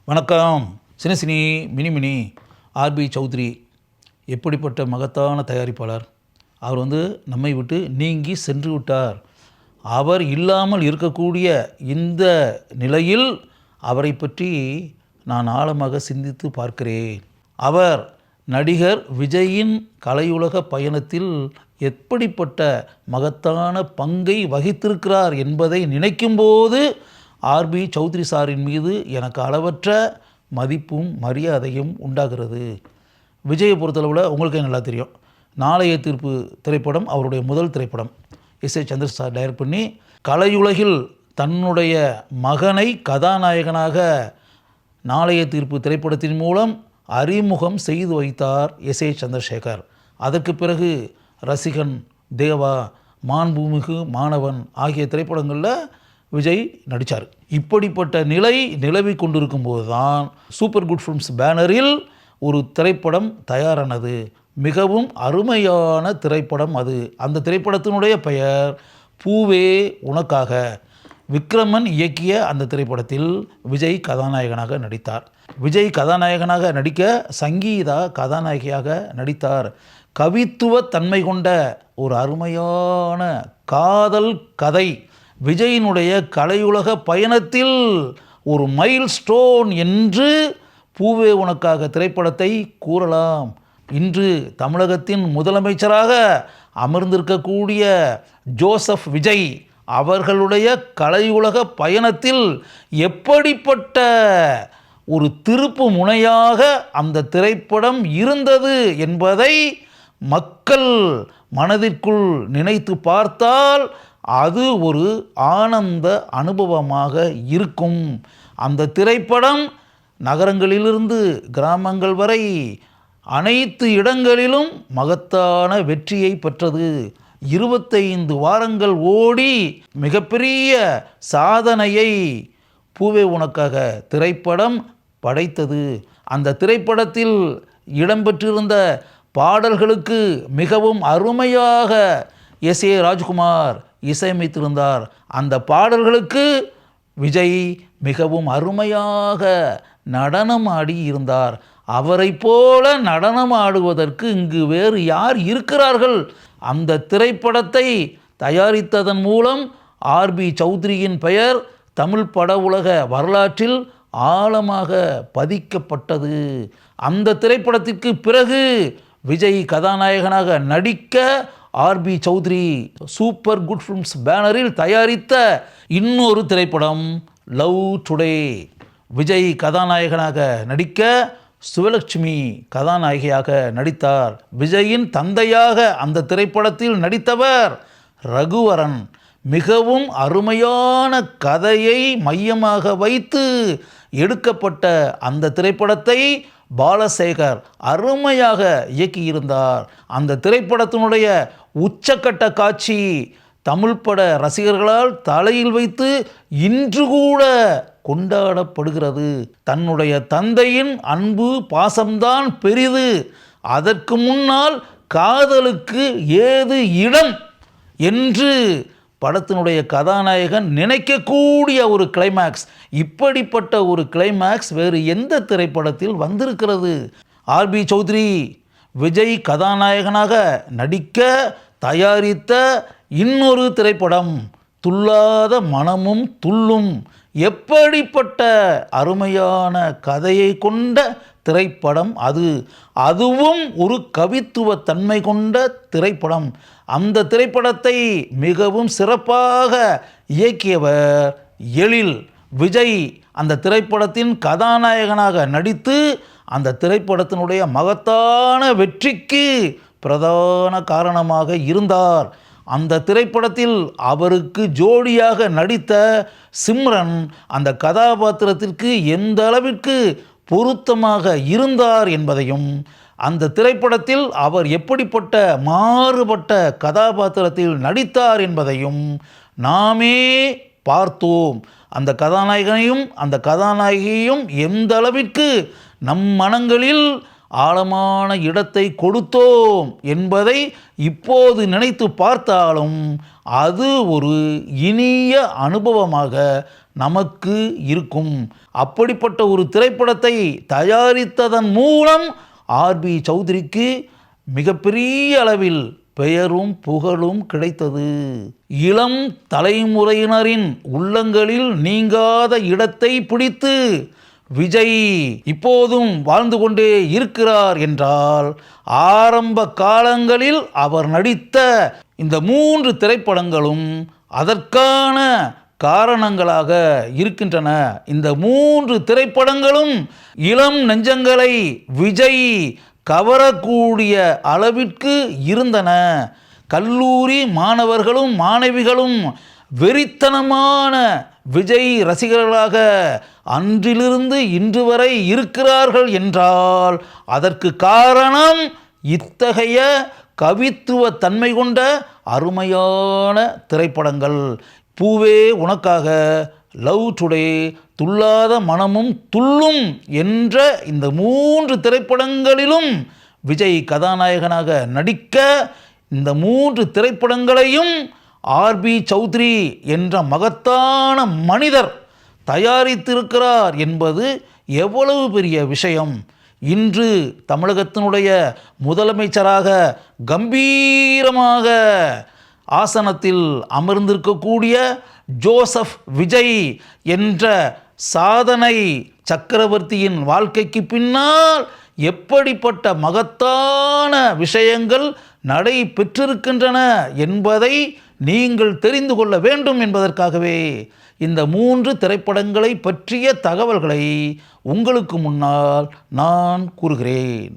வணக்கம். Cine mini RB Chowdhury எப்படிப்பட்ட மகத்தான தயாரிப்பாளர். அவர் நம்மை விட்டு நீங்கி சென்று விட்டார். அவர் இல்லாமல் இருக்கக்கூடிய இந்த நிலையில் அவரை பற்றி நான் ஆழமாக சிந்தித்து பார்க்கிறேன். அவர் நடிகர் விஜயின் கலையுலக பயணத்தில் எப்படிப்பட்ட மகத்தான பங்கை வகித்திருக்கிறார் என்பதை நினைக்கும்போது ஆர்பி சௌத்ரி சாரின் மீது எனக்கு அளவற்ற மதிப்பும் மரியாதையும் உண்டாகிறது. விஜயை பொறுத்தளவில் உங்களுக்கே நல்லா தெரியும், நாளைய தீர்ப்பு திரைப்படம் அவருடைய முதல் திரைப்படம். எஸ்.ஏ. சந்திர சார் டைரக்ட் பண்ணி கலையுலகில் தன்னுடைய மகனை கதாநாயகனாக நாளைய தீர்ப்பு திரைப்படத்தின் மூலம் அறிமுகம் செய்து வைத்தார் எஸ்.ஏ. சந்திரசேகர். அதற்கு பிறகு ரசிகன், தேவா, மாண்புமிகு மாணவன் ஆகிய திரைப்படங்களில் விஜய் நடித்தார். இப்படிப்பட்ட நிலை நிலவி கொண்டிருக்கும் போது தான் சூப்பர் குட் ஃபிலிம்ஸ் பேனரில் ஒரு திரைப்படம் தயாரானது. மிகவும் அருமையான திரைப்படம் அது. அந்த திரைப்படத்தினுடைய பெயர் பூவே உனக்காக. விக்ரமன் இயக்கிய அந்த திரைப்படத்தில் விஜய் கதாநாயகனாக நடித்தார். விஜய் கதாநாயகனாக நடிக்க சங்கீதா கதாநாயகியாக நடித்தார். கவித்துவ தன்மை கொண்ட ஒரு அருமையான காதல் கதை. விஜயினுடைய கலையுலக பயணத்தில் ஒரு மைல் ஸ்டோன் என்று பூவே உனக்காக திரைப்படத்தை கூறலாம். இன்று தமிழகத்தின் முதலமைச்சராக அமர்ந்திருக்கக்கூடிய ஜோசப் விஜய் அவர்களுடைய கலையுலக பயணத்தில் எப்படிப்பட்ட ஒரு திருப்பு முனையாக அந்த திரைப்படம் இருந்தது என்பதை மக்கள் மனதிற்குள் நினைத்து பார்த்தால் அது ஒரு ஆனந்த அனுபவமாக இருக்கும். அந்த திரைப்படம் நகரங்களிலிருந்து கிராமங்கள் வரை அனைத்து இடங்களிலும் மகத்தான வெற்றியை பெற்றது. 25 வாரங்கள் ஓடி மிகப்பெரிய சாதனையை பூவே உனக்காக திரைப்படம் படைத்தது. அந்த திரைப்படத்தில் இடம்பெற்றிருந்த பாடல்களுக்கு மிகவும் அருமையாக எஸ்.ஏ. ராஜ்குமார் இசையமைத்திருந்தார். அந்த பாடல்களுக்கு விஜய் மிகவும் அருமையாக நடனம் ஆடி இருந்தார். அவரை போல நடனம் ஆடுவதற்கு இங்கு வேறு யார் இருக்கிறார்கள்? அந்த திரைப்படத்தை தயாரித்ததன் மூலம் ஆர்பி சௌத்ரியின் பெயர் தமிழ் பட உலக வரலாற்றில் ஆழமாக பதிக்கப்பட்டது. அந்த திரைப்படத்திற்கு பிறகு விஜய் கதாநாயகனாக நடிக்க RB Choudhary super good films பேனரில் தயாரித்த இன்னொரு திரைப்படம் லவ் டுடே. விஜய் கதாநாயகனாக நடிக்க சுவலட்சுமி கதாநாயகியாக நடித்தார். விஜயின் தந்தையாக அந்த திரைப்படத்தில் நடித்தவர் ரகுவரன். மிகவும் அருமையான கதையை மையமாக வைத்து எடுக்கப்பட்ட அந்த திரைப்படத்தை பாலசேகர் அருமையாக இயக்கியிருந்தார். அந்த திரைப்படத்தினுடைய உச்சக்கட்ட காட்சி தமிழ் பட ரசிகர்களால் தலையில் வைத்து இன்று கூட கொண்டாடப்படுகிறது. தன்னுடைய தந்தையின் அன்பு பாசம்தான் பெரிது, அதற்கு முன்னால் காதலுக்கு ஏது இடம் என்று படத்தினுடைய கதாநாயகன் நினைக்கக்கூடிய ஒரு கிளைமேக்ஸ். இப்படிப்பட்ட ஒரு கிளைமேக்ஸ் வேறு எந்த திரைப்படத்தில் வந்திருக்கிறது? ஆர்பி சௌத்ரி விஜய் கதாநாயகனாக நடிக்க தயாரித்த இன்னொரு திரைப்படம் துள்ளாத மனமும் துள்ளும். எப்படிப்பட்ட அருமையான கதையை கொண்ட திரைப்படம் அது. அதுவும் ஒரு கவித்துவ தன்மை கொண்ட திரைப்படம். அந்த திரைப்படத்தை மிகவும் சிறப்பாக இயக்கியவர் எழில். விஜய் அந்த திரைப்படத்தின் கதாநாயகனாக நடித்து அந்த திரைப்படத்தினுடைய மகத்தான வெற்றிக்கு பிரதான காரணமாக இருந்தார். அந்த திரைப்படத்தில் அவருக்கு ஜோடியாக நடித்த சிம்ரன் அந்த கதாபாத்திரத்திற்கு எந்த அளவிற்கு பொருத்தமாக இருந்தார் என்பதையும், அந்த திரைப்படத்தில் அவர் எப்படிப்பட்ட மாறுபட்ட கதாபாத்திரத்தில் நடித்தார் என்பதையும் நாமே பார்த்தோம். அந்த கதாநாயகனையும் அந்த கதாநாயகியையும் எந்த அளவிற்கு நம் மனங்களில் ஆழமான இடத்தை கொடுத்தோம் என்பதை இப்போது நினைத்து பார்த்தாலும் அது ஒரு இனிய அனுபவமாக நமக்கு இருக்கும். அப்படிப்பட்ட ஒரு திரைப்படத்தை தயாரித்ததன் மூலம் ஆர்பி சௌத்ரிக்கு மிகப்பெரிய அளவில் பெயரும் புகழும் கிடைத்தது. இளம் தலைமுறையினரின் உள்ளங்களில் நீங்காத இடத்தை பிடித்து விஜய் இப்போதும் வாழ்ந்து கொண்டே இருக்கிறார் என்றால், ஆரம்ப காலங்களில் அவர் நடித்த இந்த 3 திரைப்படங்களும் அதற்கான காரணங்களாக இருக்கின்றன. இந்த 3 திரைப்படங்களும் இளம் நெஞ்சங்களை விஜய் கவரக்கூடிய அளவிற்கு இருந்தன. கல்லூரி மாணவர்களும் மாணவிகளும் வெறித்தனமான விஜய் ரசிகர்களாக அன்றிலிருந்து இன்று வரை இருக்கிறார்கள் என்றால் அதற்கு காரணம் இத்தகைய கவித்துவ தன்மை கொண்ட அருமையான திரைப்படங்கள். பூவே உனக்காக, லவ் டுடே, துள்ளாத மனமும் துள்ளும் என்ற இந்த 3 திரைப்படங்களிலும் விஜய் கதாநாயகனாக நடிக்க, இந்த 3 திரைப்படங்களையும் ஆர்பி சௌத்ரி என்ற மகத்தான மனிதர் தயாரித்திருக்கிறார் என்பது எவ்வளவு பெரிய விஷயம். இன்று தமிழகத்தினுடைய முதலமைச்சராக கம்பீரமாக ஆசனத்தில் அமர்ந்திருக்கக்கூடிய ஜோசப் விஜய் என்ற சாதனை சக்கரவர்த்தியின் வாழ்க்கைக்கு பின்னால் எப்படிப்பட்ட மகத்தான விஷயங்கள் நடைபெற்றிருக்கின்றன என்பதை நீங்கள் தெரிந்து கொள்ள வேண்டும் என்பதற்காகவே இந்த 3 திரைப்படங்களை பற்றிய தகவல்களை உங்களுக்கு முன்னால் நான் கூறுகிறேன்.